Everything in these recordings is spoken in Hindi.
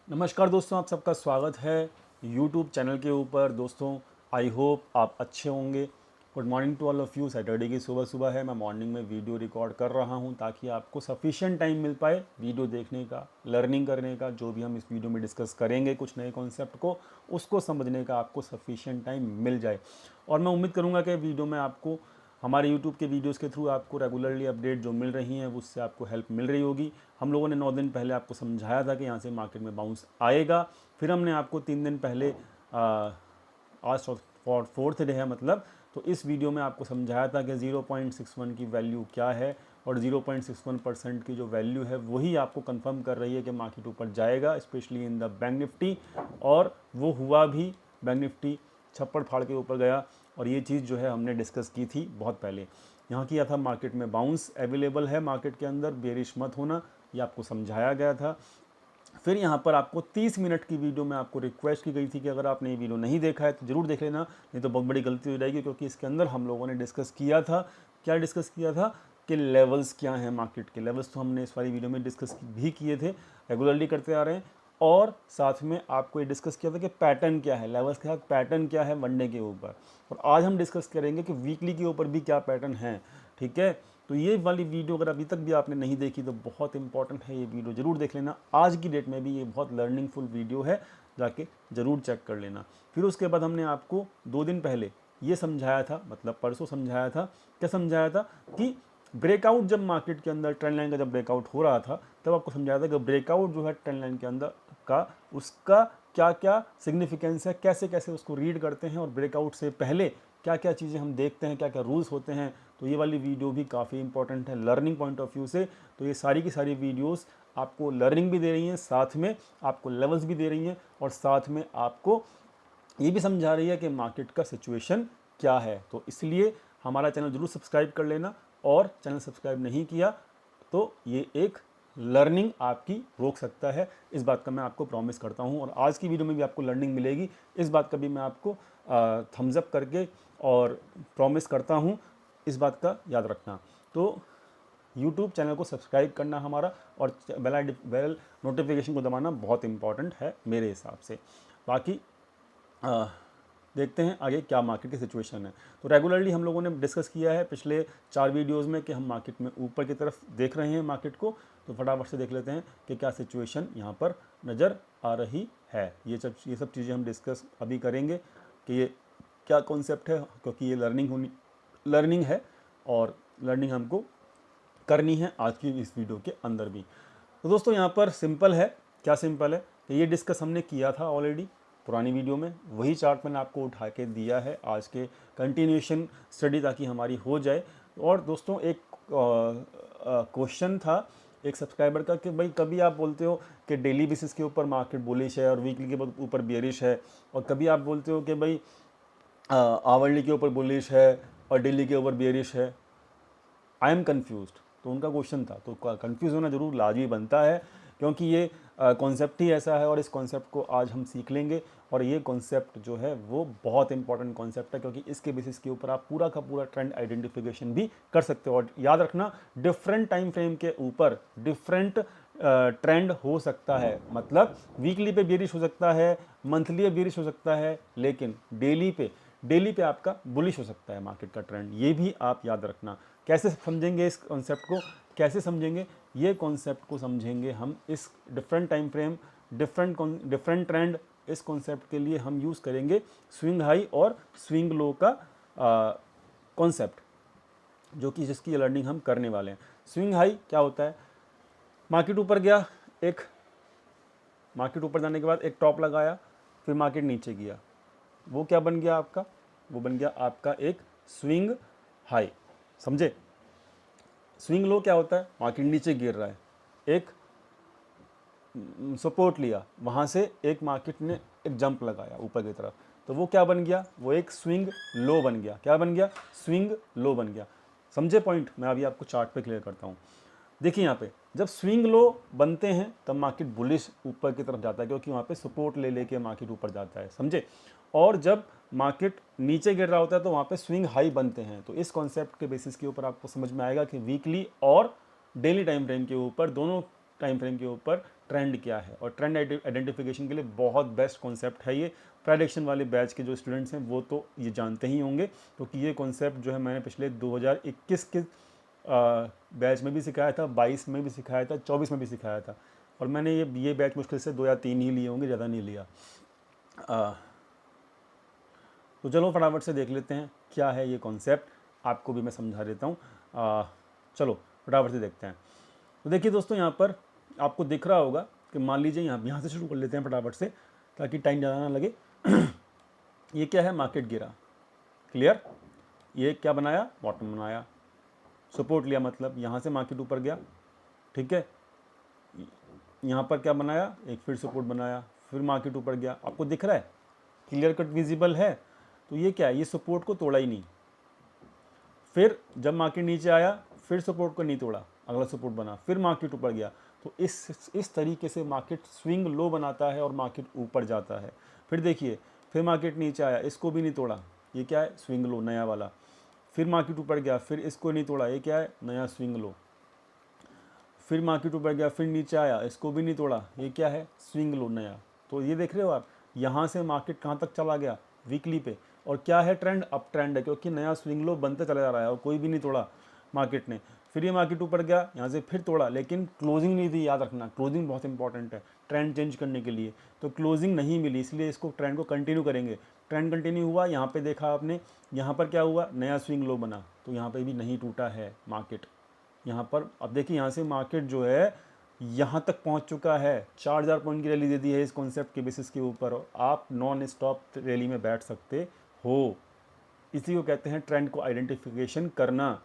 नमस्कार दोस्तों, आप सबका स्वागत है यूट्यूब चैनल के ऊपर। दोस्तों, आई होप आप अच्छे होंगे। Good morning to all of you. Saturday की सुबह सुबह है, मैं मॉर्निंग में वीडियो रिकॉर्ड कर रहा हूं ताकि आपको सफिशिएंट टाइम मिल पाए वीडियो देखने का, लर्निंग करने का। जो भी हम इस वीडियो में डिस्कस करेंगे कुछ नए कॉन्सेप्ट को, उसको समझने का आपको सफिशिएंट टाइम मिल जाए। और मैं उम्मीद करूँगा कि वीडियो में आपको हमारे यूट्यूब के वीडियोस के थ्रू आपको रेगुलरली अपडेट जो मिल रही हैं उससे आपको हेल्प मिल रही होगी। हम लोगों ने 9 दिन पहले आपको समझाया था कि यहाँ से मार्केट में बाउंस आएगा। फिर हमने आपको 3 दिन पहले आज फोर्थ डे है मतलब, तो इस वीडियो में आपको समझाया था कि 0.61 की वैल्यू क्या है, और 0.61% की जो वैल्यू है वही आपको कंफर्म कर रही है कि मार्केट ऊपर जाएगा, specially in the bank Nifty. और वो हुआ भी, बैंक निफ्टी छप्पड़ फाड़ के ऊपर गया। और ये चीज़ जो है हमने डिस्कस की थी बहुत पहले। यहाँ किया था मार्केट में बाउंस अवेलेबल है, मार्केट के अंदर बेरिश मत होना, ये आपको समझाया गया था। फिर यहाँ पर आपको 30 मिनट की वीडियो में आपको रिक्वेस्ट की गई थी कि अगर आपने ये वीडियो नहीं देखा है तो ज़रूर देख लेना, नहीं तो बहुत बड़ी गलती हो जाएगी। क्योंकि इसके अंदर हम लोगों ने डिस्कस किया था, क्या डिस्कस किया था कि लेवल्स क्या हैं मार्केट के। लेवल्स तो हमने इस वाली वीडियो में डिस्कस भी किए थे, रेगुलरली करते आ रहे हैं। और साथ में आपको ये डिस्कस किया था कि पैटर्न क्या है, लेवल्स के साथ पैटर्न क्या है वनडे के ऊपर। और आज हम डिस्कस करेंगे कि वीकली के ऊपर भी क्या पैटर्न है। ठीक है, तो ये वाली वीडियो अगर अभी तक भी आपने नहीं देखी तो बहुत इंपॉर्टेंट है, ये वीडियो ज़रूर देख लेना। आज की डेट में भी ये बहुत लर्निंगफुल वीडियो है, जाके ज़रूर चेक कर लेना। फिर उसके बाद हमने आपको 2 दिन पहले ये समझाया था, मतलब परसों समझाया था। क्या समझाया था कि ब्रेकआउट जब मार्केट के अंदर ट्रेंड लाइन का जब ब्रेकआउट हो रहा था, तब आपको समझाया था कि ब्रेकआउट जो है ट्रेंड लाइन के अंदर का, उसका क्या क्या सिग्निफिकेंस है, कैसे कैसे उसको रीड करते हैं, और ब्रेकआउट से पहले क्या क्या चीज़ें हम देखते हैं, क्या क्या रूल्स होते हैं। तो ये वाली वीडियो भी काफ़ी इंपॉर्टेंट है लर्निंग पॉइंट ऑफ व्यू से। तो ये सारी की सारी वीडियोस आपको लर्निंग भी दे रही हैं, साथ में आपको लेवल्स भी दे रही हैं, और साथ में आपको ये भी समझा रही है कि मार्केट का सिचुएशन क्या है। तो इसलिए हमारा चैनल जरूर सब्सक्राइब कर लेना, और चैनल सब्सक्राइब नहीं किया तो ये एक लर्निंग आपकी रोक सकता है, इस बात का मैं आपको प्रॉमिस करता हूँ। और आज की वीडियो में भी आपको लर्निंग मिलेगी, इस बात का भी मैं आपको थम्स अप करके और प्रॉमिस करता हूँ, इस बात का याद रखना। तो यूट्यूब चैनल को सब्सक्राइब करना हमारा, और बेल नोटिफिकेशन को दबाना बहुत इंपॉर्टेंट है मेरे हिसाब से। बाकी आ, देखते हैं आगे क्या मार्केट की सिचुएशन है। तो रेगुलरली हम लोगों ने डिस्कस किया है पिछले 4 वीडियोस में कि हम मार्केट में ऊपर की तरफ देख रहे हैं मार्केट को। तो फटाफट से देख लेते हैं कि क्या सिचुएशन यहाँ पर नज़र आ रही है। ये सब चीज़ें हम डिस्कस अभी करेंगे कि ये क्या कॉन्सेप्ट है, क्योंकि ये लर्निंग है, और लर्निंग हमको करनी है आज की इस वीडियो के अंदर भी। तो दोस्तों, यहाँ पर सिंपल है। क्या सिंपल है कि ये डिस्कस हमने किया था ऑलरेडी पुरानी वीडियो में, वही चार्ट मैंने आपको उठा के दिया है आज के कंटिन्यूएशन स्टडी, ताकि हमारी हो जाए। और दोस्तों, एक क्वेश्चन था एक सब्सक्राइबर का कि भाई कभी आप बोलते हो कि डेली बेसिस के ऊपर मार्केट बुलिश है और वीकली के ऊपर बेरिश है, और कभी आप बोलते हो कि भाई आवरली के ऊपर बुलिश है और डेली के ऊपर बेरिश है। I am confuse. तो उनका क्वेश्चन था, तो कन्फ्यूज़ होना जरूर लाजमी बनता है, क्योंकि ये कॉन्सेप्ट ही ऐसा है, और इस कॉन्सेप्ट को आज हम सीख लेंगे। और ये कॉन्सेप्ट जो है वो बहुत इंपॉर्टेंट कॉन्सेप्ट है, क्योंकि इसके बेसिस के ऊपर आप पूरा का पूरा ट्रेंड आइडेंटिफिकेशन भी कर सकते हो। और याद रखना, डिफरेंट टाइम फ्रेम के ऊपर डिफरेंट ट्रेंड हो सकता है। मतलब वीकली पे बेरिश हो सकता है, मंथली पे बेरिश हो सकता है, लेकिन डेली पे आपका बुलिश हो सकता है मार्केट का ट्रेंड। ये भी आप याद रखना। कैसे समझेंगे इस कॉन्सेप्ट को, कैसे समझेंगे ये कॉन्सेप्ट को, समझेंगे हम इस different time frame, different trend. इस कॉन्सेप्ट के लिए हम यूज़ करेंगे स्विंग हाई और स्विंग लो का कॉन्सेप्ट, जो कि जिसकी लर्निंग हम करने वाले हैं। स्विंग हाई क्या होता है? मार्केट ऊपर गया, एक मार्केट ऊपर जाने के बाद एक टॉप लगाया, फिर मार्केट नीचे गया, वो क्या बन गया आपका? वो बन गया आपका एक स्विंग हाई। समझे? स्विंग लो क्या होता है? मार्केट नीचे गिर रहा है, एक सपोर्ट लिया, वहाँ से एक मार्केट ने एक जंप लगाया ऊपर की तरफ, तो वो क्या बन गया? वो एक स्विंग लो बन गया। क्या बन गया? स्विंग लो बन गया। समझे पॉइंट? मैं अभी आपको चार्ट पे क्लियर करता हूँ। देखिए यहाँ पे जब स्विंग लो बनते हैं तब मार्केट बुलिश ऊपर की तरफ जाता है, क्योंकि वहाँ पे सपोर्ट ले लेके मार्केट ऊपर जाता है। समझे? और जब मार्केट नीचे गिर रहा होता है तो वहाँ पे स्विंग हाई बनते हैं। तो इस कॉन्सेप्ट के बेसिस के ऊपर आपको समझ में आएगा कि वीकली और डेली टाइम फ्रेम के ऊपर दोनों टाइम फ्रेम के ऊपर ट्रेंड क्या है। और ट्रेंड आइडेंटिफिकेशन के लिए बहुत बेस्ट कॉन्सेप्ट है ये। प्रेडिक्शन वाले बैच के जो स्टूडेंट्स हैं वो तो ये जानते ही होंगे, क्योंकि ये कॉन्सेप्ट जो है मैंने पिछले 2021 के बैच में भी सिखाया था, 22 में भी सिखाया था, 24 में भी सिखाया था। और मैंने ये बैच मुश्किल से 2 या 3 ही लिए होंगे, ज़्यादा नहीं लिया। तो चलो फटाफट से देख लेते हैं क्या है ये कॉन्सेप्ट, आपको भी मैं समझा देता हूँ। चलो फटाफट से देखते हैं। तो देखिए दोस्तों, यहाँ पर आपको दिख रहा होगा कि मान लीजिए यहाँ से शुरू कर लेते हैं फटाफट से, ताकि टाइम ज़्यादा ना लगे। ये क्या है, मार्केट गिरा, क्लियर। ये क्या बनाया, बॉटम बनाया, सपोर्ट लिया, मतलब यहाँ से मार्केट ऊपर गया, ठीक है। यहाँ पर क्या बनाया, एक फिर सपोर्ट बनाया, फिर मार्केट ऊपर गया, आपको दिख रहा है, क्लियर कट विजिबल है। तो ये क्या है, ये सपोर्ट को तोड़ा ही नहीं। फिर जब मार्केट नीचे आया, फिर सपोर्ट को नहीं तोड़ा, अगला सपोर्ट बना, फिर मार्केट ऊपर गया। तो इस तरीके से मार्केट स्विंग लो बनाता है और मार्केट ऊपर जाता है। फिर देखिए, फिर मार्केट नीचे आया, इसको भी नहीं तोड़ा, ये क्या है, स्विंग लो नया वाला। फिर मार्केट ऊपर गया, फिर इसको नहीं तोड़ा, ये क्या है, नया स्विंग लो। फिर मार्केट ऊपर गया, फिर नीचे आया, इसको भी नहीं तोड़ा, ये क्या है, स्विंग लो नया। तो ये देख रहे हो आप, यहाँ से मार्केट कहाँ तक चला गया, वीकली पे। और क्या है, ट्रेंड अप ट्रेंड है, क्योंकि नया स्विंग लो बनते चला जा रहा है और कोई भी नहीं तोड़ा मार्केट ने। फिर ये मार्केट ऊपर गया, यहाँ से फिर तोड़ा, लेकिन क्लोजिंग नहीं दी, याद रखना क्लोजिंग बहुत इंपॉर्टेंट है ट्रेंड चेंज करने के लिए। तो क्लोजिंग नहीं मिली, इसलिए इसको ट्रेंड को कंटिन्यू करेंगे। ट्रेंड कंटिन्यू हुआ, यहाँ पे देखा आपने, यहाँ पर क्या हुआ, नया स्विंग लो बना, तो यहाँ पे भी नहीं टूटा है मार्केट। यहाँ पर अब देखिए, यहाँ से मार्केट जो है यहाँ तक पहुँच चुका है, 4000 पॉइंट की रैली दे दी है इस कॉन्सेप्ट के बेसिस के ऊपर। आप नॉन स्टॉप रैली में बैठ सकते हो, इसी को कहते हैं ट्रेंड को आइडेंटिफिकेशन करना,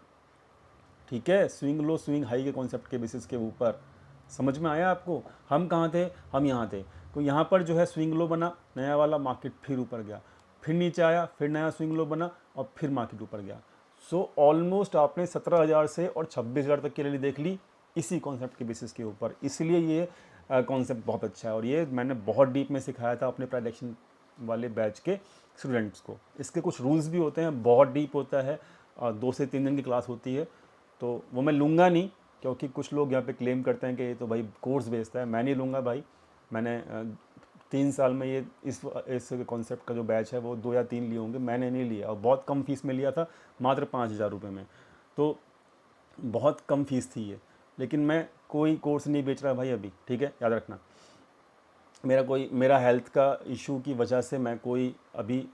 ठीक है। स्विंग लो स्विंग हाई के कॉन्सेप्ट के बेसिस के ऊपर, समझ में आया आपको। हम कहाँ थे, हम यहाँ थे। तो यहाँ पर जो है स्विंग लो बना नया वाला, मार्केट फिर ऊपर गया, फिर नीचे आया, फिर नया स्विंग लो बना और फिर मार्केट ऊपर गया। सो ऑलमोस्ट आपने 17,000 से और 26,000 तक की रैली देख ली इसी कॉन्सेप्ट के बेसिस के ऊपर। इसलिए ये कॉन्सेप्ट बहुत अच्छा है और ये मैंने बहुत डीप में सिखाया था अपने प्रेडिक्शन वाले बैच के स्टूडेंट्स को। इसके कुछ रूल्स भी होते हैं, बहुत डीप होता है, 2 से 3 दिन की क्लास होती है, तो वो मैं लूँगा नहीं, क्योंकि कुछ लोग यहाँ पे क्लेम करते हैं कि ये तो भाई कोर्स बेचता है। मैं नहीं लूँगा भाई। मैंने 3 साल में ये इस कॉन्सेप्ट का जो बैच है वो 2 या 3 लिए होंगे, मैंने नहीं लिया, और बहुत कम फीस में लिया था, मात्र 5,000 रुपये में। तो बहुत कम फीस थी ये, लेकिन मैं कोई कोर्स नहीं बेच रहा भाई अभी, ठीक है, याद रखना। मेरा हेल्थ का इशू की वजह से मैं कोई अभी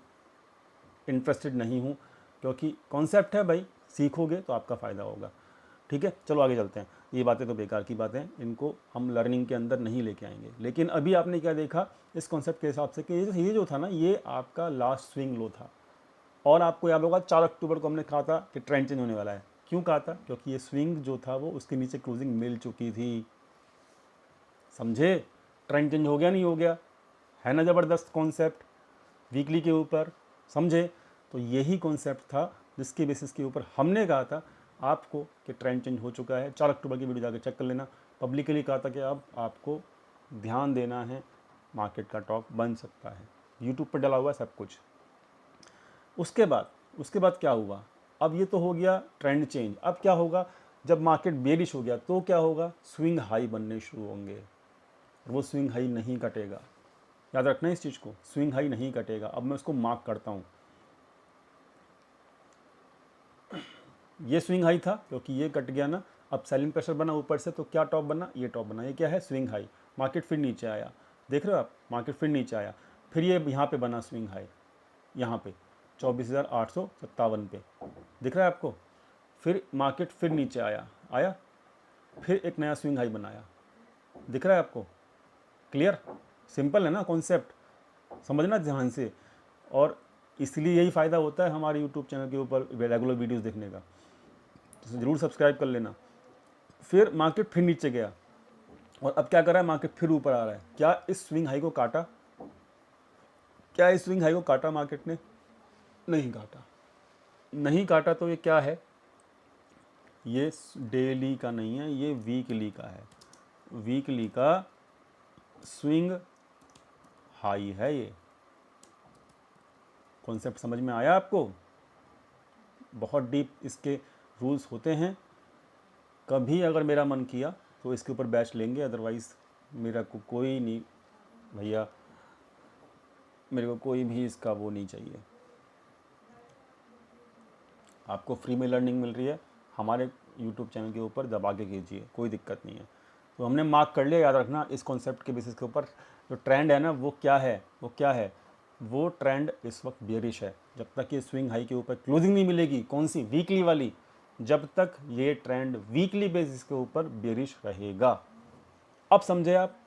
इंटरेस्टेड नहीं हूँ, क्योंकि कॉन्सेप्ट है भाई, सीखोगे तो आपका फ़ायदा होगा, ठीक है। चलो आगे चलते हैं। ये बातें तो बेकार की बातें हैं, इनको हम लर्निंग के अंदर नहीं लेके आएंगे। लेकिन अभी आपने क्या देखा इस कॉन्सेप्ट के हिसाब से कि ये जो था ना, ये आपका लास्ट स्विंग लो था। और आपको याद होगा 4 अक्टूबर को हमने कहा था कि ट्रेंड चेंज होने वाला है। क्यों कहा था, क्योंकि ये स्विंग जो था वो उसके नीचे क्लोजिंग मिल चुकी थी, समझे। ट्रेंड चेंज हो गया, नहीं हो गया, है ना ज़बरदस्त कॉन्सेप्ट वीकली के ऊपर, समझे। तो यही कॉन्सेप्ट था जिसके बेसिस के ऊपर हमने कहा था आपको कि ट्रेंड चेंज हो चुका है। 4 अक्टूबर की वीडियो जाकर चेक कर लेना। पब्लिकली कहा था कि अब आपको ध्यान देना है, मार्केट का टॉप बन सकता है, यूट्यूब पर डला हुआ है सब कुछ। उसके बाद क्या हुआ, अब ये तो हो गया ट्रेंड चेंज। अब क्या होगा, जब मार्केट बेरिश हो गया तो क्या होगा, स्विंग हाई बनने शुरू होंगे, वो स्विंग हाई नहीं कटेगा, याद रखना इस चीज़ को, स्विंग हाई नहीं कटेगा। अब मैं उसको मार्क करता हूँ, ये स्विंग हाई था क्योंकि ये कट गया ना, अब सेलिंग प्रेशर बना ऊपर से, तो क्या टॉप बना, ये टॉप बना, ये क्या है, स्विंग हाई। मार्केट फिर नीचे आया, देख रहे हो आप, मार्केट फिर नीचे आया, फिर ये यहाँ पे बना स्विंग हाई, यहाँ पे 24,857 पे, दिख रहा है आपको। फिर मार्केट फिर नीचे आया, फिर एक नया स्विंग हाई बनाया, दिख रहा है आपको, क्लियर। सिंपल है ना कॉन्सेप्ट, समझना ध्यान से। और इसलिए यही फ़ायदा होता है हमारे यूट्यूब चैनल के ऊपर रेगुलर वीडियोस देखने का, तो ज़रूर सब्सक्राइब कर लेना। फिर मार्केट फिर नीचे गया और अब क्या कर रहा है, मार्केट फिर ऊपर आ रहा है। क्या इस स्विंग हाई को काटा, क्या इस स्विंग हाई को काटा मार्केट ने, नहीं काटा। नहीं काटा तो ये क्या है, ये डेली का नहीं है, ये वीकली का है, वीकली का स्विंग हाई है ये। कॉन्सेप्ट समझ में आया आपको, बहुत डीप इसके रूल्स होते हैं। कभी अगर मेरा मन किया तो इसके ऊपर बैच लेंगे, अदरवाइज़ मेरा को कोई नहीं भैया, मेरे को कोई भी इसका वो नहीं चाहिए। आपको फ्री में लर्निंग मिल रही है, हमारे यूट्यूब चैनल के ऊपर दबा के कीजिए, कोई दिक्कत नहीं है। तो हमने मार्क कर लिया, याद रखना इस कॉन्सेप्ट के बेसिस के ऊपर जो ट्रेंड है ना वो क्या है, वो ट्रेंड इस वक्त बेरिश है। जब तक ये स्विंग हाई के ऊपर क्लोजिंग नहीं मिलेगी, कौन सी, वीकली वाली, जब तक ये ट्रेंड वीकली बेसिस के ऊपर बेरिश रहेगा। अब समझे आप,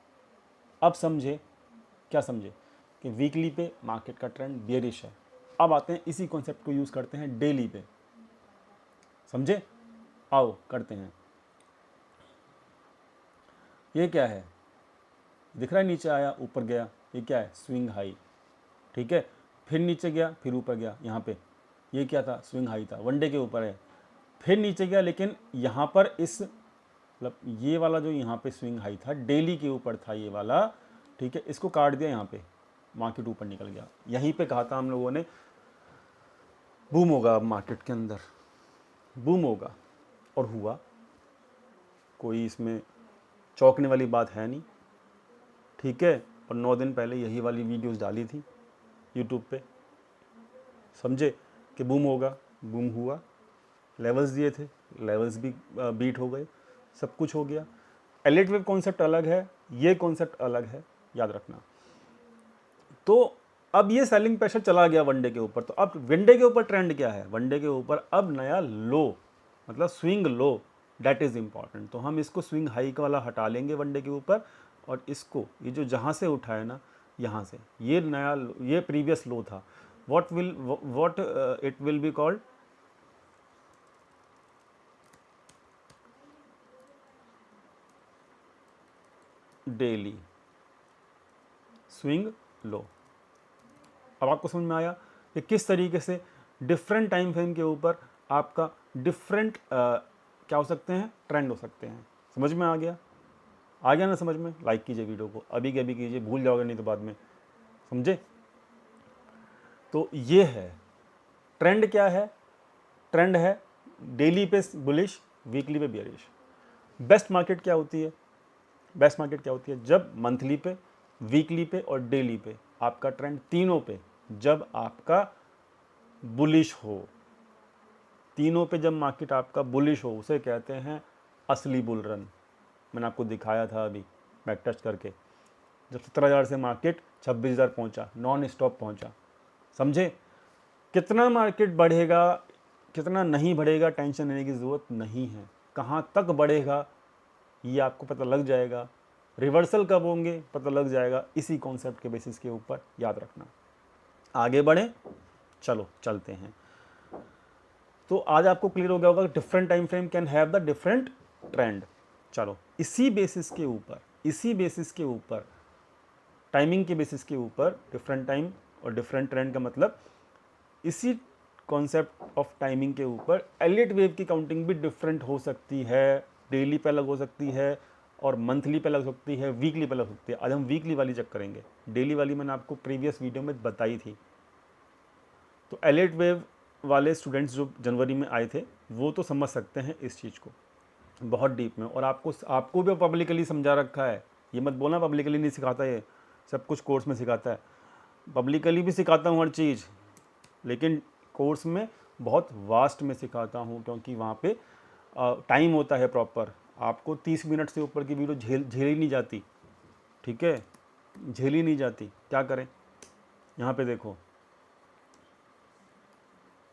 अब समझे, क्या समझे कि वीकली पे मार्केट का ट्रेंड बेरिश है। अब आते हैं इसी कॉन्सेप्ट को यूज़ करते हैं डेली पे, समझे, आओ करते हैं। ये क्या है, दिख रहा है, नीचे आया ऊपर गया, ये क्या है, स्विंग हाई, ठीक है, फिर नीचे गया फिर ऊपर गया, यहाँ पे ये क्या था, स्विंग हाई था, वनडे के ऊपर है, फिर नीचे गया, लेकिन यहाँ पर इस मतलब ये वाला जो यहाँ पे स्विंग हाई था डेली के ऊपर था ये वाला, ठीक है, इसको काट दिया, यहाँ पे मार्केट ऊपर निकल गया। यहीं पे कहा था हम लोगों ने बूम होगा, अब मार्केट के अंदर बूम होगा, और हुआ। कोई इसमें चौंकने वाली बात है नहीं, ठीक है। और 9 दिन पहले यही वाली वीडियोस डाली थी यूट्यूब पे, समझे कि बूम होगा, बूम हुआ, लेवल्स दिए थे, लेवल्स भी बीट हो गए, सब कुछ हो गया। एलिट वेव कॉन्सेप्ट अलग है, ये कॉन्सेप्ट अलग है, याद रखना। तो अब ये सेलिंग प्रेशर चला गया वनडे के ऊपर, तो अब वनडे के ऊपर ट्रेंड क्या है, वनडे के ऊपर अब नया लो, मतलब swing low, that is important. तो हम इसको स्विंग हाई वाला हटा लेंगे वनडे के ऊपर, और इसको ये जो जहाँ से उठा है ना, यहाँ से ये नया, ये प्रीवियस लो था, what it will be called, daily swing low. अब आपको समझ में आया कि किस तरीके से डिफरेंट टाइम फ्रेम के ऊपर आपका डिफरेंट क्या हो सकते हैं, ट्रेंड हो सकते हैं। समझ में आ गया ना समझ में? लाइक कीजिए वीडियो को, अभी के अभी कीजिए, भूल जाओगे नहीं तो बाद में, समझे। तो ये है ट्रेंड, क्या है, ट्रेंड है डेली पे बुलिश, वीकली पे बेयरिश। बेस्ट मार्केट क्या होती है, बेस्ट मार्केट क्या होती है, जब मंथली पे, वीकली पे और डेली पे आपका ट्रेंड, तीनों पे जब आपका बुलिश हो, तीनों पे जब मार्केट आपका बुलिश हो, उसे कहते हैं असली बुल रन। मैंने आपको दिखाया था अभी बैक टेस्ट करके, जब 17,000 से मार्केट 26,000 पहुंचा, नॉन स्टॉप पहुंचा, समझे। कितना मार्केट बढ़ेगा, कितना नहीं बढ़ेगा, टेंशन लेने की ज़रूरत नहीं है। कहाँ तक बढ़ेगा ये आपको पता लग जाएगा, रिवर्सल कब होंगे पता लग जाएगा, इसी कॉन्सेप्ट के बेसिस के ऊपर, याद रखना। आगे बढ़े, चलो चलते हैं। तो आज आपको क्लियर हो गया होगा different time frame can have the different trend. चलो इसी बेसिस के ऊपर, इसी बेसिस के ऊपर, टाइमिंग के बेसिस के ऊपर, डिफरेंट टाइम और डिफरेंट ट्रेंड का मतलब, इसी कॉन्सेप्ट ऑफ टाइमिंग के ऊपर एलियट वेव की काउंटिंग भी डिफरेंट हो सकती है। डेली पे अलग हो सकती है, और मंथली पे अलग हो सकती है, वीकली पे अलग हो सकती है। आज हम वीकली वाली चेक करेंगे, डेली वाली मैंने आपको प्रीवियस वीडियो में बताई थी। तो एलियट वेव वाले स्टूडेंट्स जो जनवरी में आए थे वो तो समझ सकते हैं इस चीज़ को बहुत डीप में, और आपको भी पब्लिकली समझा रखा है। ये मत बोलना पब्लिकली नहीं सिखाता, ये सब कुछ कोर्स में सिखाता है। पब्लिकली भी सिखाता हूँ हर चीज़, लेकिन कोर्स में बहुत वास्ट में सिखाता हूँ, क्योंकि वहाँ पे टाइम होता है प्रॉपर। आपको 30 मिनट से ऊपर की वीडियो झेली नहीं जाती, ठीक है, झेली नहीं जाती। क्या करें, यहाँ पे देखो,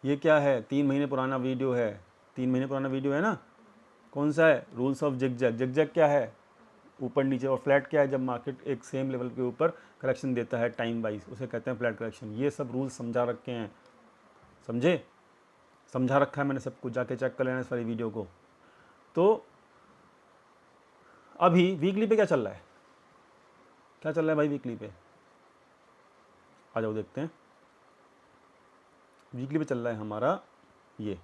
ये क्या है, 3 महीने पुराना वीडियो है, 3 महीने पुराना वीडियो है ना। कौन सा है, रूल्स ऑफ जिगजैग। जिगजैग क्या है, ऊपर नीचे, और फ्लैट क्या है, जब मार्केट एक सेम लेवल के ऊपर करेक्शन देता है टाइम वाइज, उसे कहते हैं फ्लैट करेक्शन। ये सब रूल्स समझा रखे हैं, समझे, समझा रखा है मैंने सब कुछ, जाके चेक कर लेना इस वाली वीडियो को। तो अभी वीकली पे क्या चल रहा है, क्या चल रहा है भाई वीकली पे, आ जाओ देखते हैं। वीकली पे चल रहा है हमारा ये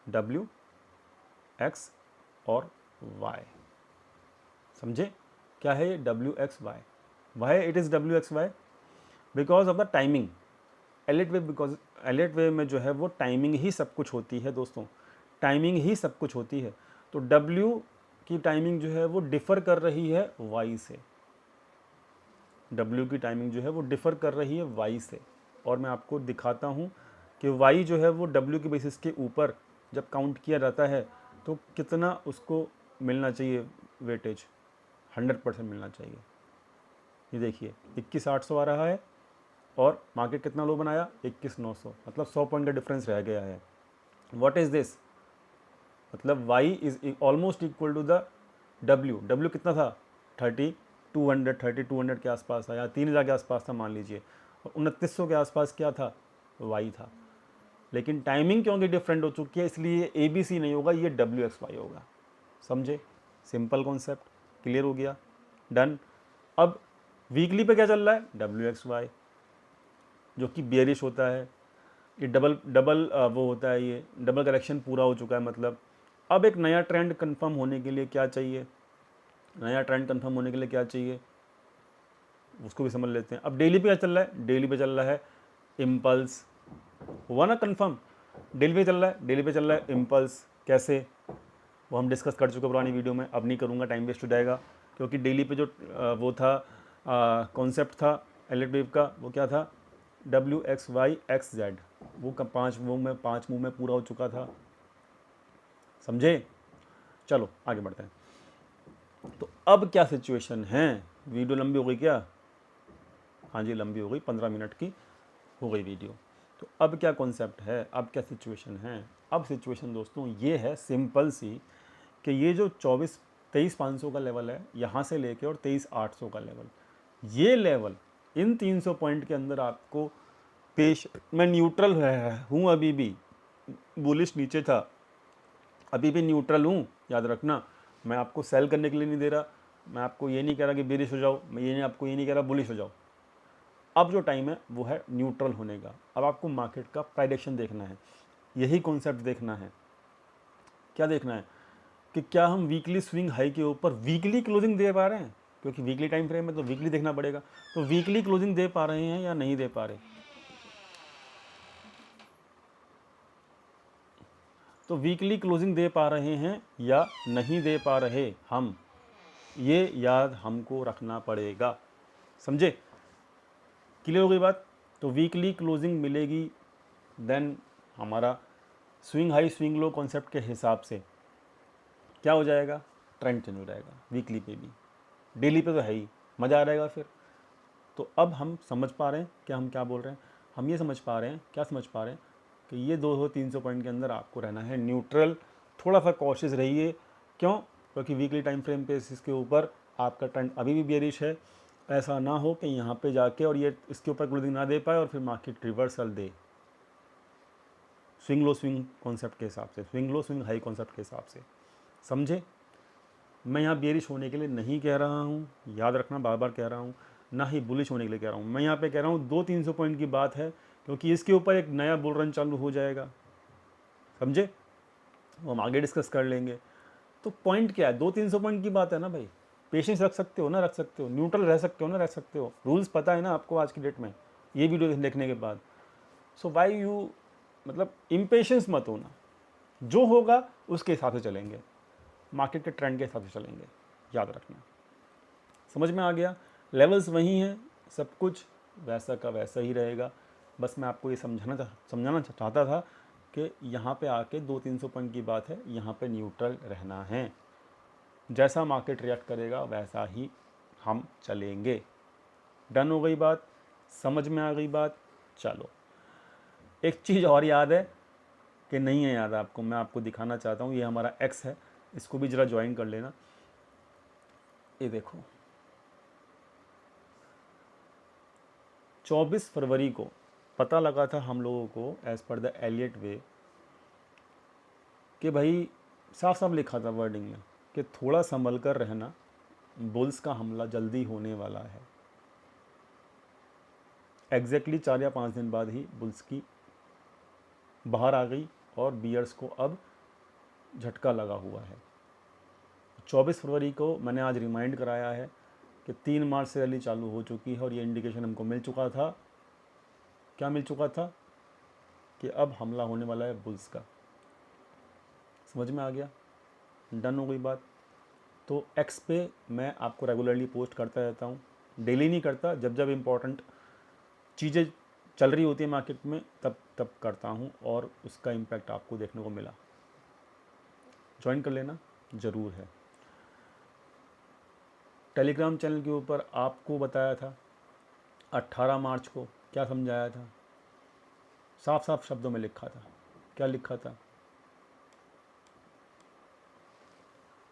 W X और Y, समझे। क्या है ये WXY, why it is WXY, because of the timing. Elite wave, because elite wave में जो है वो टाइमिंग ही सब कुछ होती है दोस्तों, टाइमिंग ही सब कुछ होती है। तो W की टाइमिंग जो है वो डिफ़र कर रही है वाई से। डब्ल्यू की टाइमिंग जो है वो डिफ़र कर रही है वाई से, और मैं आपको दिखाता हूँ कि वाई जो है वो डब्ल्यू के बेसिस के ऊपर जब काउंट किया जाता है तो कितना उसको मिलना चाहिए वेटेज, 100% मिलना चाहिए। ये देखिए 21,800 आ रहा है और मार्केट कितना लो बनाया, 21,900, मतलब 100 पॉइंट का डिफरेंस रह गया है। व्हाट इज़ दिस, मतलब y is almost equal to the w कितना था, 3200 के आसपास था, या 3,000 के आसपास था मान लीजिए, और 2900 के आसपास क्या था, y था। लेकिन टाइमिंग क्योंकि डिफरेंट हो चुकी है इसलिए ABC नहीं होगा, ये WXY होगा। समझे, सिंपल कॉन्सेप्ट, क्लियर हो गया, डन। अब वीकली पे क्या चल रहा है, WXY, जो कि बेयरिश होता है। ये डबल डबल वो होता है, ये डबल करेक्शन पूरा हो चुका है मतलब। अब एक नया ट्रेंड कंफर्म होने के लिए क्या चाहिए, नया ट्रेंड कंफर्म होने के लिए क्या चाहिए उसको भी समझ लेते हैं। अब डेली पे क्या चल रहा है, डेली पे चल रहा है इम्पल्स, हुआ ना कंफर्म, डेली पे चल रहा है, डेली पे चल रहा है इम्पल्स। कैसे, वो हम डिस्कस कर चुके पुरानी वीडियो में, अब नहीं करूँगा, टाइम वेस्ट हो जाएगा। क्योंकि डेली पे जो वो था कॉन्सेप्ट था एलिट वेव का, वो क्या था, WXY XZ, वो पाँच मूव में पूरा हो चुका था। समझे, चलो आगे बढ़ते हैं। तो अब क्या सिचुएशन है, वीडियो लंबी हो गई क्या, हाँ जी लंबी हो गई, 15 मिनट की हो गई वीडियो। तो अब क्या कॉन्सेप्ट है, अब क्या सिचुएशन है। अब सिचुएशन दोस्तों ये है सिंपल सी, कि ये जो 23,500 का लेवल है यहाँ से लेके और 23,800 का लेवल, ये लेवल इन 300 पॉइंट के अंदर आपको पेश, मैं न्यूट्रल हूँ अभी भी, बुलिश नीचे था, अभी भी न्यूट्रल हूँ, याद रखना। मैं आपको सेल करने के लिए नहीं दे रहा, मैं आपको ये नहीं कह रहा कि बेरिश हो जाओ, मैं ये नहीं आपको ये नहीं कह रहा बुलिश हो जाओ। अब जो टाइम है वो है न्यूट्रल होने का। अब आपको मार्केट का प्राइडिक्शन देखना है, यही कॉन्सेप्ट देखना है। क्या देखना है कि क्या हम वीकली स्विंग हाई के ऊपर वीकली क्लोजिंग दे पा रहे हैं, क्योंकि वीकली टाइम फ्रेम में तो वीकली देखना पड़ेगा। तो वीकली क्लोजिंग दे पा रहे हैं या नहीं दे पा रहे, तो वीकली क्लोजिंग दे पा रहे हैं या नहीं दे पा रहे हम, ये याद हमको रखना पड़ेगा। समझे, क्लियर हो गई बात। तो वीकली क्लोजिंग मिलेगी, देन हमारा swing high swing low concept के हिसाब से क्या हो जाएगा, ट्रेंड चेंज हो जाएगा। वीकली पे भी, डेली पे तो है ही, मज़ा आ जाएगा फिर। तो अब हम समझ पा रहे हैं कि हम क्या बोल रहे हैं, हम ये समझ पा रहे हैं, क्या समझ पा रहे हैं कि ये 200-300 पॉइंट के अंदर आपको रहना है न्यूट्रल। थोड़ा सा कॉशियस रहिए, क्यों, क्योंकि वीकली टाइम फ्रेम पे इसके ऊपर आपका ट्रेंड अभी भी बेरिश है। ऐसा ना हो कि यहाँ पे जाके और ये इसके ऊपर क्लोजिंग ना दे पाए और फिर मार्केट रिवर्सल दे, स्विंग लो स्विंग कॉन्सेप्ट के हिसाब से, swing low swing high concept के हिसाब से। समझे, मैं यहाँ बेरिश होने के लिए नहीं कह रहा हूँ, याद रखना, बार बार कह रहा हूँ, ना ही बुलिश होने के लिए कह रहा हूँ। मैं यहाँ पे कह रहा हूँ 200-300 पॉइंट की बात है, क्योंकि इसके ऊपर एक नया बुल रन चालू हो जाएगा। समझे, वो हम आगे डिस्कस कर लेंगे। तो पॉइंट क्या है, 200-300 पॉइंट की बात है ना भाई, पेशेंस रख सकते हो ना, रख सकते हो, न्यूट्रल रह सकते हो ना, रह सकते हो। रूल्स पता है ना आपको आज की डेट में, ये वीडियो देखने के बाद। सो वाई यू, मतलब इम्पेशेंस मत होना, जो होगा उसके हिसाब से चलेंगे, मार्केट के ट्रेंड के हिसाब से चलेंगे, याद रखना। समझ में आ गया, लेवल्स वही हैं, सब कुछ वैसा का वैसा ही रहेगा। बस मैं आपको ये समझाना चाहता था कि यहाँ पे आके 200-300 पॉइंट की बात है, यहाँ पे न्यूट्रल रहना है। जैसा मार्केट रिएक्ट करेगा वैसा ही हम चलेंगे। डन हो गई बात, समझ में आ गई बात। चलो, एक चीज़ और याद है कि नहीं है याद आपको, मैं आपको दिखाना चाहता हूँ। ये हमारा एक्स है, इसको भी ज़रा ज्वाइन कर लेना। ये देखो, 24 फरवरी को पता लगा था हम लोगों को एज़ पर द एलियट वे कि भाई, साफ साफ लिखा था वर्डिंग में कि थोड़ा संभल कर रहना, बुल्स का हमला जल्दी होने वाला है। एग्जैक्टली 4 या 5 दिन बाद ही बुल्स की बाहर आ गई और बियर्स को अब झटका लगा हुआ है। 24 फरवरी को मैंने आज रिमाइंड कराया है कि 3 मार्च से रैली चालू हो चुकी है और ये इंडिकेशन हमको मिल चुका था। क्या मिल चुका था, कि अब हमला होने वाला है बुल्स का। समझ में आ गया, डन हो गई बात। तो एक्स पे मैं आपको रेगुलरली पोस्ट करता रहता हूँ, डेली नहीं करता, जब जब इम्पोर्टेंट चीज़ें चल रही होती है मार्केट में तब तब करता हूँ, और उसका इम्पैक्ट आपको देखने को मिला। ज्वाइन कर लेना ज़रूर है। टेलीग्राम चैनल के ऊपर आपको बताया था 18 मार्च को, क्या समझाया था, साफ साफ शब्दों में लिखा था। क्या लिखा था,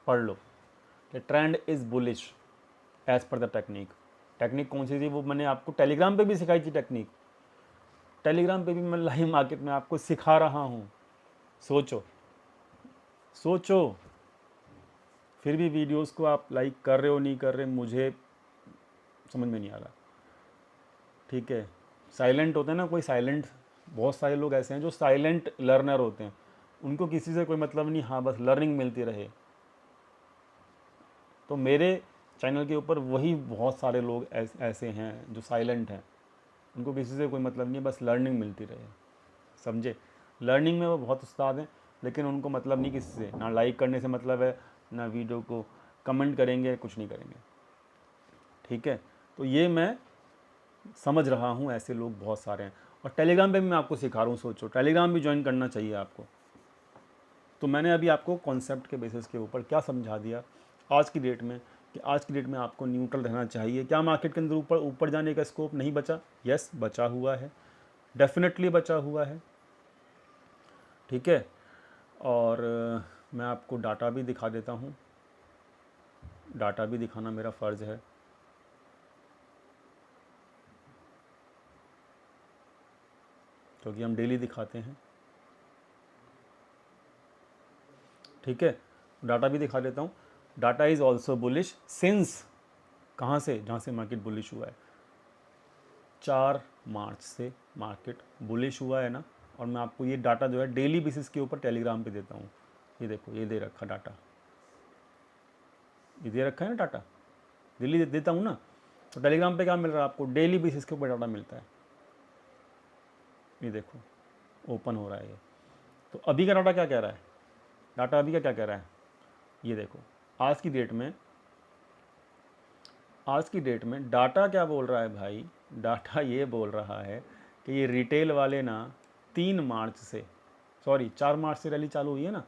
पढ़ लो। कि trend is bullish as per the technique. Technique कौन सी थी, वो मैंने आपको टेलीग्राम पे भी सिखाई थी टेक्निक। टेलीग्राम पे भी मैं लाइव मार्केट में आपको सिखा रहा हूँ। सोचो सोचो, फिर भी वीडियोस को आप लाइक कर रहे हो नहीं कर रहे, मुझे समझ में नहीं आ रहा। ठीक है, साइलेंट होते हैं ना, कोई साइलेंट, बहुत सारे लोग ऐसे हैं जो साइलेंट लर्नर होते हैं, उनको किसी से कोई मतलब नहीं, हाँ बस लर्निंग मिलती रहे। तो मेरे चैनल के ऊपर वही बहुत सारे लोग ऐसे हैं जो साइलेंट हैं, उनको किसी से कोई मतलब नहीं है, बस लर्निंग मिलती रहे। समझे, लर्निंग में वो बहुत उस्ताद हैं, लेकिन उनको मतलब नहीं किसी से, ना लाइक करने से मतलब है, ना वीडियो को कमेंट करेंगे, कुछ नहीं करेंगे। ठीक है, तो ये मैं समझ रहा हूँ, ऐसे लोग बहुत सारे हैं। और टेलीग्राम पे भी मैं आपको सिखा रहा हूँ, सोचो टेलीग्राम भी ज्वाइन करना चाहिए आपको। तो मैंने अभी आपको कॉन्सेप्ट के बेसिस के ऊपर क्या समझा दिया आज की डेट में, कि आज की डेट में आपको न्यूट्रल रहना चाहिए। क्या मार्केट के अंदर ऊपर ऊपर जाने का स्कोप नहीं बचा? यस, बचा हुआ है, डेफिनेटली बचा हुआ है। ठीक है, और मैं आपको डाटा भी दिखा देता हूँ, डाटा भी दिखाना मेरा फ़र्ज़ है। क्योंकि हम डेली दिखाते हैं। ठीक है, डाटा भी दिखा देता हूँ। Data is also bullish since, कहाँ से, जहाँ से मार्केट बुलिश हुआ है, 4 मार्च से मार्केट बुलिश हुआ है ना। और मैं आपको ये डाटा जो है डेली बेसिस के ऊपर टेलीग्राम पे देता हूँ। ये देखो, ये दे रखा डाटा, ये दे रखा है ना डाटा, डेली देता हूँ ना। तो टेलीग्राम पे क्या मिल रहा है आपको, डेली बेसिस के ऊपर डाटा मिलता है। ये देखो, ओपन हो रहा है ये। तो अभी का डाटा क्या कह रहा है, डाटा अभी का क्या कह रहा है, ये देखो। आज की डेट में, आज की डेट में डाटा क्या बोल रहा है भाई, डाटा ये बोल रहा है कि ये रिटेल वाले ना 3 मार्च से, सॉरी 4 मार्च से रैली चालू हुई है ना,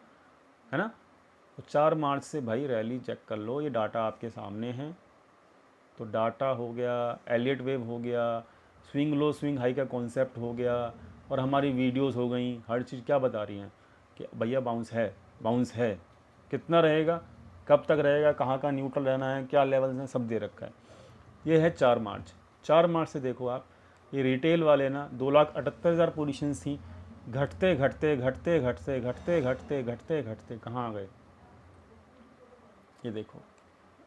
तो 4 मार्च से भाई रैली चेक कर लो, ये डाटा आपके सामने है। तो डाटा हो गया, एलियट वेव हो गया, स्विंग लो स्विंग हाई का कॉन्सेप्ट हो गया, और हमारी वीडियोस हो गई, हर चीज़ क्या बता रही हैं कि भैया बाउंस है, बाउंस है, कितना रहेगा, कब तक रहेगा, कहाँ का न्यूट्रल रहना है, क्या लेवल्स हैं, सब दे रखा है। ये है 4 मार्च। 4 मार्च से देखो आप, ये रिटेल वाले ना 2,78,000 पोजीशंस थी, घटते घटते घटते घटते घटते घटते घटते घटते कहाँ आ गए, ये देखो।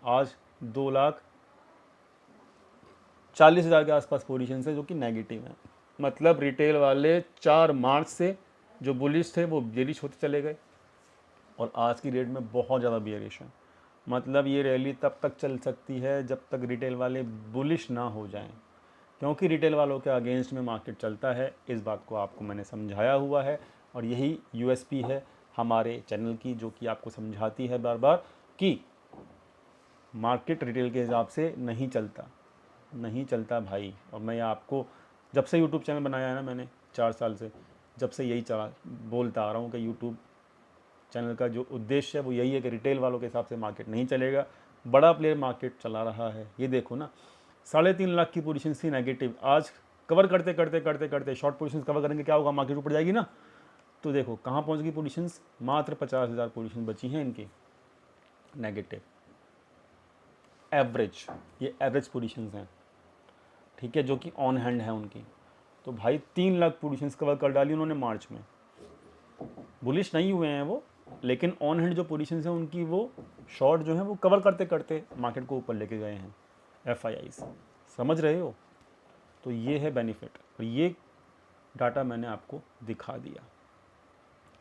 आज 2,40,000 के आसपास पोजीशन है जो कि नेगेटिव है। मतलब रिटेल वाले 4 मार्च से जो बुलिश थे वो बेरिश होते चले गए, और आज की डेट में बहुत ज़्यादा बेरिश है। मतलब ये रैली तब तक चल सकती है जब तक रिटेल वाले बुलिश ना हो जाएं, क्योंकि रिटेल वालों के अगेंस्ट में मार्केट चलता है। इस बात को आपको मैंने समझाया हुआ है, और यही यूएसपी है हमारे चैनल की, जो कि आपको समझाती है बार बार कि मार्केट रिटेल के हिसाब से नहीं चलता, नहीं चलता भाई। और मैं आपको जब से यूट्यूब चैनल बनाया है ना मैंने, 4 साल से, जब से यही चला बोलता आ रहा हूँ कि यूट्यूब चैनल का जो उद्देश्य है वो यही है कि रिटेल वालों के हिसाब से मार्केट नहीं चलेगा, बड़ा प्लेयर मार्केट चला रहा है। ये देखो ना, 3.5 लाख की पोजीशन थी नेगेटिव, आज कवर करते करते करते करते शॉर्ट पोजीशन कवर करेंगे, क्या होगा, मार्केट ऊपर जाएगी ना। तो देखो कहाँ पहुँच गई पोजीशंस, मात्र 50,000 पोजीशन बची हैं इनकी नेगेटिव, एवरेज, ये एवरेज पोजीशंस हैं। ठीक है, जो कि ऑन हैंड है उनकी। तो भाई 3 लाख पोजीशंस कवर कर डाली उन्होंने मार्च में। बुलिश नहीं हुए हैं वो, लेकिन ऑन हैंड जो पोजीशंस हैं उनकी, वो शॉर्ट जो है वो कवर करते करते मार्केट को ऊपर लेके गए हैं एफआईआईस। समझ रहे हो, तो ये है बेनिफिट, और ये डाटा मैंने आपको दिखा दिया।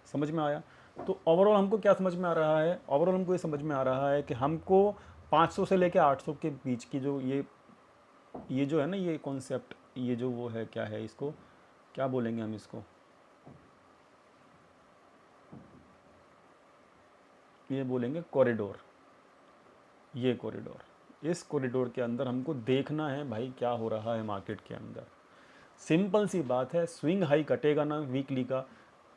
समझ में आया? तो ओवरऑल हमको क्या समझ में आ रहा है, ओवरऑल हमको ये समझ में आ रहा है कि हमको 500 से लेकर 800 के बीच की जो ये जो है ना, ये कॉन्सेप्ट, ये जो वो है, क्या है इसको, क्या बोलेंगे हम इसको, ये बोलेंगे कॉरिडोर। ये कॉरिडोर, इस कॉरिडोर के अंदर हमको देखना है भाई क्या हो रहा है मार्केट के अंदर। सिंपल सी बात है, स्विंग हाई कटेगा ना वीकली का,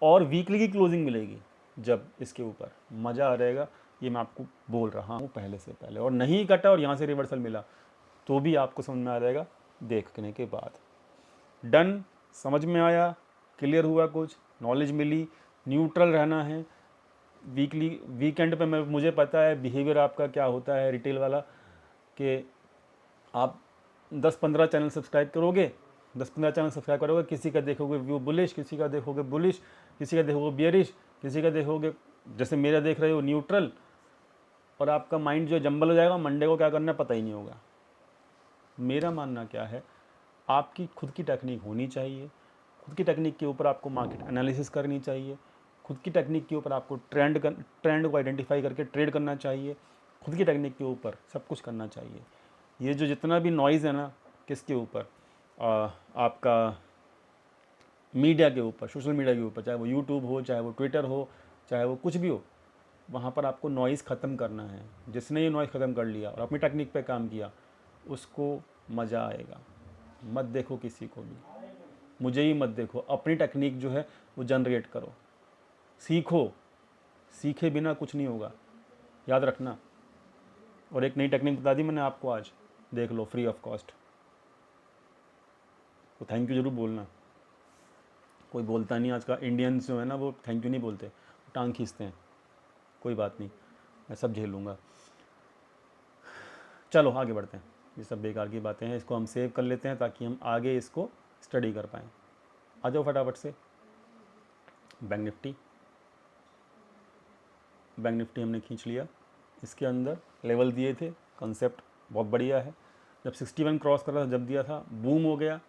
और वीकली की क्लोजिंग मिलेगी जब इसके ऊपर, मज़ा आ जाएगा। ये मैं आपको बोल रहा हूँ पहले से पहले। और नहीं कटा और यहाँ से रिवर्सल मिला तो भी आपको समझ में आ जाएगा देखने के बाद। डन, समझ में आया, क्लियर हुआ, कुछ नॉलेज मिली। न्यूट्रल रहना है वीकली, वीकेंड पे मुझे पता है बिहेवियर आपका क्या होता है रिटेल वाला, कि आप 10-15 चैनल सब्सक्राइब करोगे, 10-15 चैनल सब्सक्राइब करोगे, किसी का देखोगे व्यू बुलिश, किसी का देखोगे बुलिश, किसी का देखोगे बियरिश, किसी का देखोगे जैसे मेरा देख रहे हो न्यूट्रल, और आपका माइंड जो जंबल हो जाएगा, मंडे को क्या करना है पता ही नहीं होगा। मेरा मानना क्या है, आपकी खुद की टेक्निक होनी चाहिए, खुद की टेक्निक के ऊपर आपको मार्केट एनालिसिस करनी चाहिए, खुद की टेक्निक के ऊपर आपको ट्रेंड को आइडेंटिफाई करके ट्रेड करना चाहिए, खुद की टेक्निक के ऊपर सब कुछ करना चाहिए। ये जो जितना भी नॉइज़ है ना, किसके ऊपर, आपका मीडिया के ऊपर, सोशल मीडिया के ऊपर, चाहे वो यूट्यूब हो, चाहे वो ट्विटर हो, चाहे वो कुछ भी हो, वहाँ पर आपको नॉइज़ ख़त्म करना है। जिसने ये नॉइज़ ख़त्म कर लिया और अपनी टेक्निक पे काम किया, उसको मज़ा आएगा। मत देखो किसी को भी, मुझे ही मत देखो, अपनी टेक्निक जो है वो जनरेट करो, सीखो, सीखे बिना कुछ नहीं होगा, याद रखना। और एक नई टेक्निक बता दी मैंने आपको आज, देख लो, फ्री ऑफ कॉस्ट। तो थैंक यू ज़रूर बोलना। कोई बोलता नहीं, आज का इंडियंस जो है ना वो थैंक यू नहीं बोलते, टांग खींचते हैं। कोई बात नहीं, मैं सब झेल लूँगा। चलो आगे बढ़ते हैं, ये सब बेकार की बातें हैं, इसको हम सेव कर लेते हैं ताकि हम आगे इसको स्टडी कर पाएँ। आ जाओ फटाफट से। बैंक निफ्टी, बैंक निफ्टी हमने खींच लिया, इसके अंदर लेवल दिए थे, कंसेप्ट बहुत बढ़िया है। जब 61 क्रॉस कर रहा था, जब दिया था, बूम हो गया,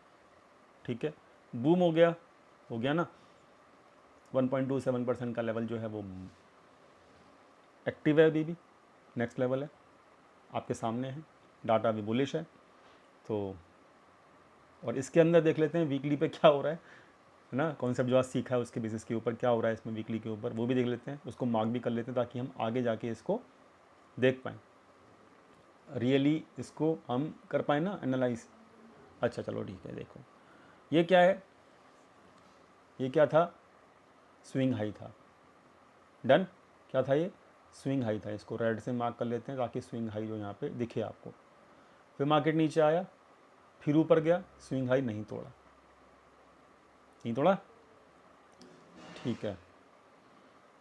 ठीक है, बूम हो गया ना। 1.27% का लेवल जो है वो एक्टिव है, अभी भी नेक्स्ट लेवल है, आपके सामने है, डाटा भी बुलिश है। तो और इसके अंदर देख लेते हैं वीकली पे क्या हो रहा है ना, कॉन्सेप्ट जो आज सीखा है उसके बेसिस के ऊपर क्या हो रहा है इसमें वीकली के ऊपर, वो भी देख लेते हैं, उसको मार्क भी कर लेते हैं ताकि हम आगे जाके इसको देख पाएँ, रियली इसको हम कर पाएँ ना एनालाइज। अच्छा चलो ठीक है, देखो ये क्या है, ये क्या था, स्विंग हाई था। डन, क्या था ये, स्विंग हाई था। इसको रेड से मार्क कर लेते हैं ताकि स्विंग हाई जो यहाँ पे दिखे आपको। फिर मार्केट नीचे आया, फिर ऊपर गया, स्विंग हाई नहीं तोड़ा, नहीं तोड़ा, ठीक है।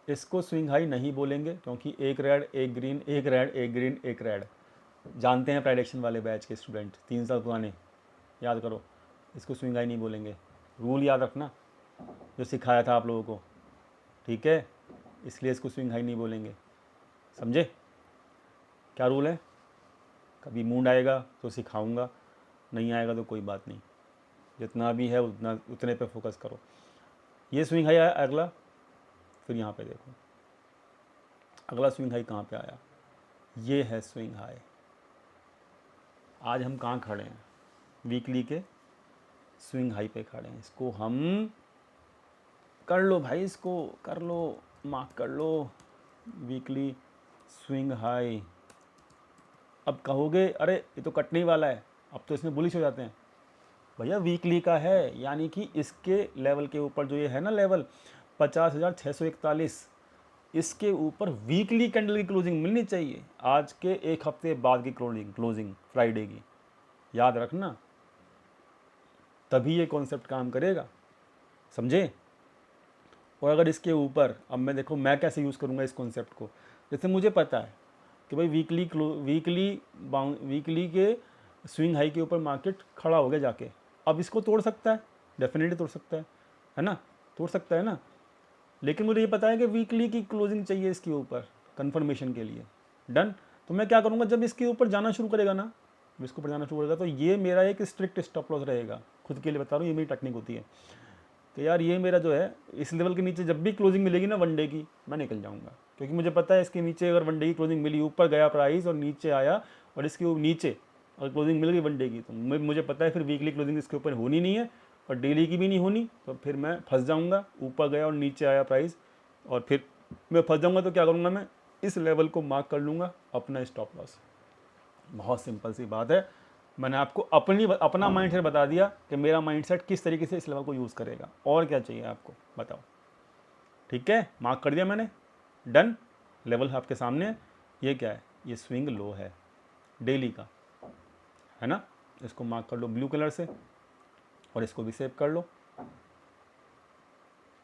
इसको स्विंग हाई नहीं बोलेंगे क्योंकि एक रेड एक ग्रीन, एक रेड एक ग्रीन एक रेड, जानते हैं प्राइडिक्शन वाले बैच के स्टूडेंट 3 साल पुराने, याद करो, इसको स्विंग हाई नहीं बोलेंगे। रूल याद रखना जो सिखाया था आप लोगों को, ठीक है, इसलिए इसको स्विंग हाई नहीं बोलेंगे, समझे क्या रूल है। कभी मूड आएगा तो सिखाऊंगा, नहीं आएगा तो कोई बात नहीं, जितना भी है उतने पे फोकस करो। ये स्विंग हाई आया अगला, फिर यहाँ पे देखो अगला स्विंग हाई कहाँ पे आया, ये है स्विंग हाई। आज हम कहाँ खड़े हैं, वीकली के स्विंग हाई पे खड़े हैं। इसको हम कर लो भाई, इसको कर लो, मार्क कर लो, वीकली स्विंग हाई। अब कहोगे अरे ये तो कटने ही वाला है, अब तो इसमें बुलिश हो जाते हैं। भैया वीकली का है, यानी कि इसके लेवल के ऊपर जो ये है ना लेवल 50,641, इसके ऊपर वीकली कैंडल की क्लोजिंग मिलनी चाहिए, आज के एक हफ्ते बाद की क्लोजिंग फ्राइडे की, याद रखना, तभी ये कॉन्सेप्ट काम करेगा, समझे। और अगर इसके ऊपर, अब मैं देखो मैं कैसे यूज़ करूँगा इस कॉन्सेप्ट को, जैसे मुझे पता है कि भाई वीकली के स्विंग हाई के ऊपर मार्केट खड़ा हो गया जाके, अब इसको तोड़ सकता है, डेफिनेटली तोड़ सकता है ना, तोड़ सकता है ना। लेकिन मुझे ये पता है कि वीकली की क्लोजिंग चाहिए इसके ऊपर कंफर्मेशन के लिए। डन, तो मैं क्या करूँगा, जब इसके ऊपर जाना शुरू करेगा ना, जब इसके ऊपर जाना शुरू करेगा, तो ये मेरा एक स्ट्रिक्ट स्टॉप लॉस रहेगा, खुद के लिए बता रहा हूँ, ये मेरी टेक्निक होती है कि यार ये मेरा जो है इस लेवल के नीचे जब भी क्लोजिंग मिलेगी ना वनडे की, मैं निकल जाऊंगा, क्योंकि मुझे पता है इसके नीचे अगर वनडे की क्लोजिंग मिली, ऊपर गया प्राइस और नीचे आया और इसके नीचे अगर क्लोजिंग मिल गई वनडे की, तो मुझे पता है फिर वीकली क्लोजिंग इसके ऊपर होनी नहीं है और डेली की भी नहीं होनी, तो फिर मैं फंस जाऊँगा। ऊपर गया और नीचे आया प्राइस और फिर मैं फंस जाऊँगा, तो क्या करूँगा, मैं इस लेवल को मार्क कर लूँगा अपना स्टॉप लॉस, बहुत सिंपल सी बात है। मैंने आपको अपना माइंडसेट बता दिया कि मेरा माइंडसेट किस तरीके से इस लेवल को यूज़ करेगा, और क्या चाहिए आपको बताओ। ठीक है, मार्क कर दिया मैंने, डन। लेवल आपके सामने है। ये क्या है, ये स्विंग लो है डेली का, है ना। इसको मार्क कर लो ब्लू कलर से और इसको भी सेव कर लो।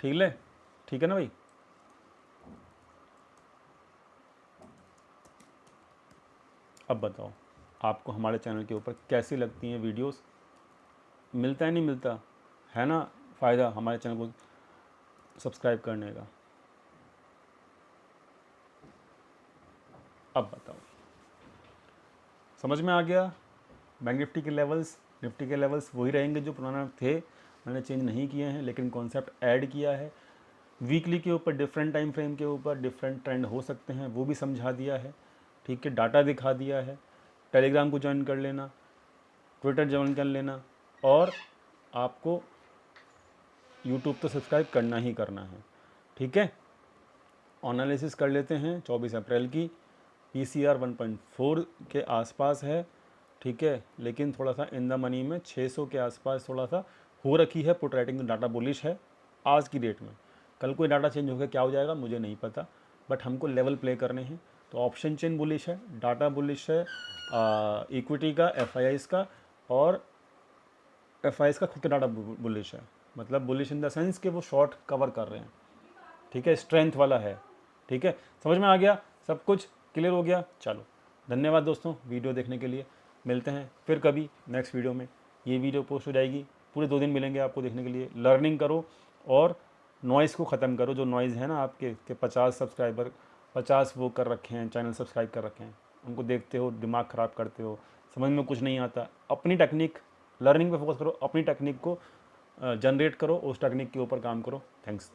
ठीक है ना भाई। अब बताओ आपको हमारे चैनल के ऊपर कैसी लगती हैं वीडियोस, मिलता है नहीं मिलता है ना फ़ायदा हमारे चैनल को सब्सक्राइब करने का। अब बताओ समझ में आ गया। बैंक निफ्टी के लेवल्स वही रहेंगे जो पुराना थे, मैंने चेंज नहीं किए हैं, लेकिन कॉन्सेप्ट ऐड किया है। वीकली के ऊपर डिफरेंट टाइम फ्रेम के ऊपर डिफरेंट ट्रेंड हो सकते हैं, वो भी समझा दिया है। ठीक है, डाटा दिखा दिया है। टेलीग्राम को ज्वाइन कर लेना, ट्विटर ज्वाइन कर लेना, और आपको यूट्यूब तो सब्सक्राइब करना ही करना है। ठीक है, एनालिसिस कर लेते हैं 24 अप्रैल की। पीसीआर 1.4 के आसपास है। ठीक है, लेकिन थोड़ा सा इन द मनी में 600 के आसपास थोड़ा सा हो रखी है। पुट राइटिंग डाटा बुलिश है आज की डेट में। कल कोई डाटा चेंज हो गया, क्या हो जाएगा मुझे नहीं पता, बट हमको लेवल प्ले करने हैं। तो ऑप्शन चेन बुलिश है, डाटा बुलिश है, इक्विटी का, एफआईआईज़ का, और एफआईआईज़ का खुद का डाटा बुलिश है। मतलब बुलिश इन द सेंस कि वो शॉर्ट कवर कर रहे हैं। ठीक है, स्ट्रेंथ वाला है। ठीक है, समझ में आ गया, सब कुछ क्लियर हो गया। चलो, धन्यवाद दोस्तों वीडियो देखने के लिए। मिलते हैं फिर कभी नेक्स्ट वीडियो में। ये वीडियो पोस्ट हो जाएगी, पूरे 2 दिन मिलेंगे आपको देखने के लिए। लर्निंग करो और नॉइज़ को ख़त्म करो। जो नॉइज़ है ना आपके के 50 सब्सक्राइबर, 50 वो कर रखे हैं, चैनल सब्सक्राइब कर रखे हैं, उनको देखते हो दिमाग ख़राब करते हो, समझ में कुछ नहीं आता। अपनी टेक्निक, लर्निंग पे फोकस करो, अपनी टेक्निक को जनरेट करो, उस टेक्निक के ऊपर काम करो। थैंक्स।